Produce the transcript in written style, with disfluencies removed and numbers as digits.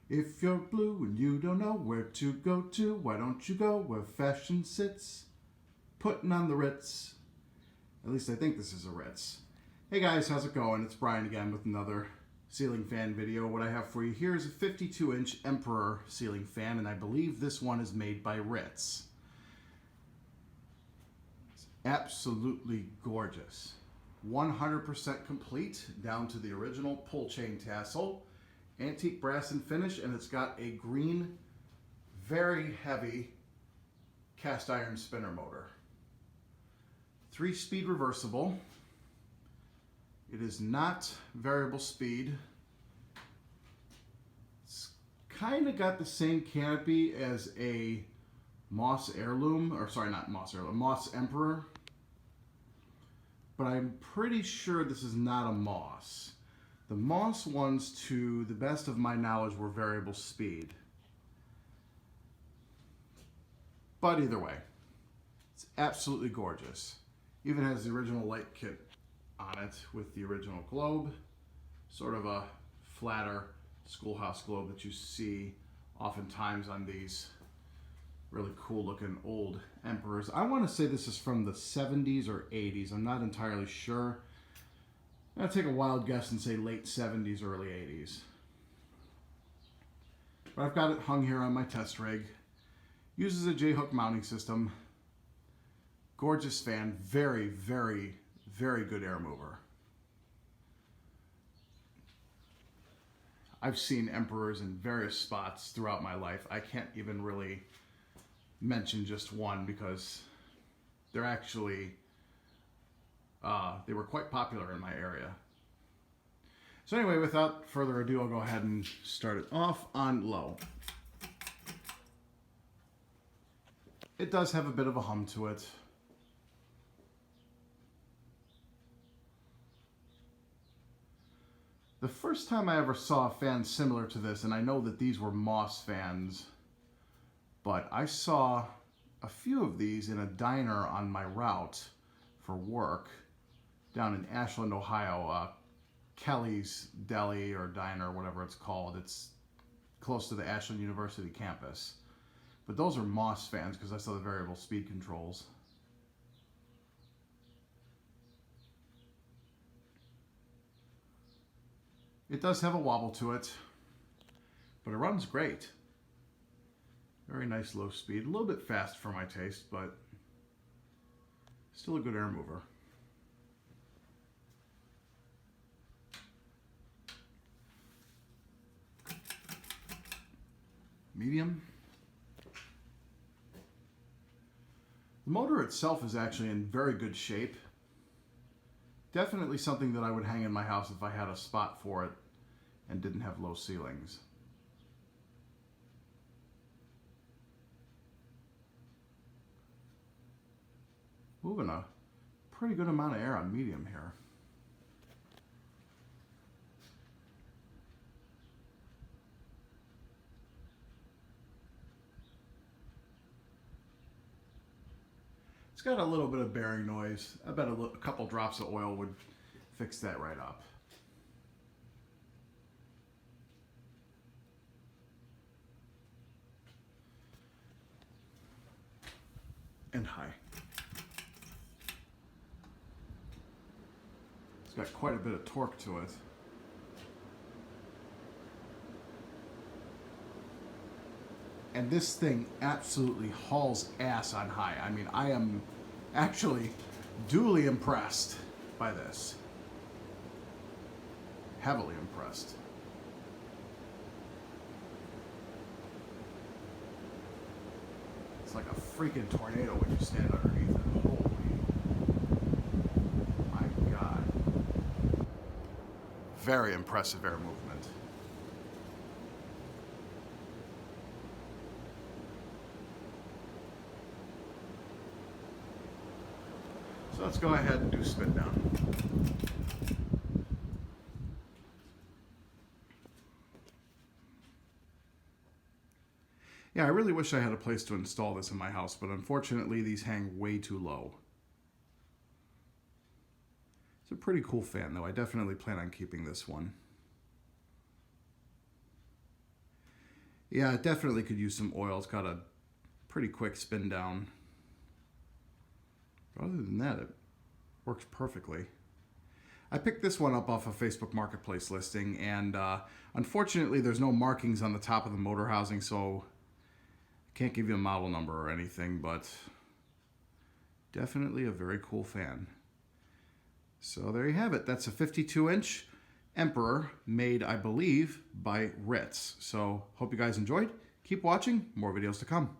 If you're blue and you don't know where to go to, why don't you go where fashion sits? Putting on the Ritz. At least I think this is a Ritz. Hey guys, how's it going? It's Brian again with another ceiling fan video. What I have for you here is a 52-inch Emperor ceiling fan, and I believe this one is made by Ritz. It's absolutely gorgeous. 100% complete, down to the original pull chain tassel. Antique brass and finish, and it's got a green, very heavy cast iron spinner motor. 3-speed reversible. It is not variable speed. It's kind of got the same canopy as a Moss Heirloom, or sorry, not Moss Heirloom, Moss Emperor. But I'm pretty sure this is not a Moss. The Moss ones, to the best of my knowledge, were variable speed. But either way, it's absolutely gorgeous. Even has the original light kit on it with the original globe. Sort of a flatter schoolhouse globe that you see oftentimes on these really cool looking old Emperors. I want to say this is from the 70s or 80s. I'm not entirely sure. I'm going to take a wild guess and say late 70s, early 80s. But I've got it hung here on my test rig. Uses a J-hook mounting system. Gorgeous fan. Very, very, very good air mover. I've seen Emperors in various spots throughout my life. I can't even really mention just one because they're actually they were quite popular in my area. So anyway, without further ado, I'll go ahead and start it off on low. It does have a bit of a hum to it. The first time I ever saw a fan similar to this, and I know that these were Moss fans, but I saw a few of these in a diner on my route for work down in Ashland, Ohio. Kelly's Deli or Diner, whatever it's called. It's close to the Ashland University campus. But those are Moss fans because I saw the variable speed controls. It does have a wobble to it, but it runs great. Very nice low speed. A little bit fast for my taste, but still a good air mover. Medium. The motor itself is actually in very good shape. Definitely something that I would hang in my house if I had a spot for it and didn't have low ceilings. Moving a pretty good amount of air on medium here. It's got a little bit of bearing noise. I bet a couple drops of oil would fix that right up. And high. It's got quite a bit of torque to it. And this thing absolutely hauls ass on high. I mean, I am actually duly impressed by this. Heavily impressed. It's like a freaking tornado when you stand underneath it. Holy, my God. Very impressive air movement. So let's go ahead and do spin down. Yeah, I really wish I had a place to install this in my house, but unfortunately these hang way too low. It's a pretty cool fan though. I definitely plan on keeping this one. Yeah, it definitely could use some oil. It's got a pretty quick spin down. But other than that, it works perfectly. I picked this one up off a Facebook Marketplace listing, and unfortunately there's no markings on the top of the motor housing, so I can't give you a model number or anything, but definitely a very cool fan. So there you have it. That's a 52-inch Emperor made, I believe, by Ritz. So hope you guys enjoyed. Keep watching. More videos to come.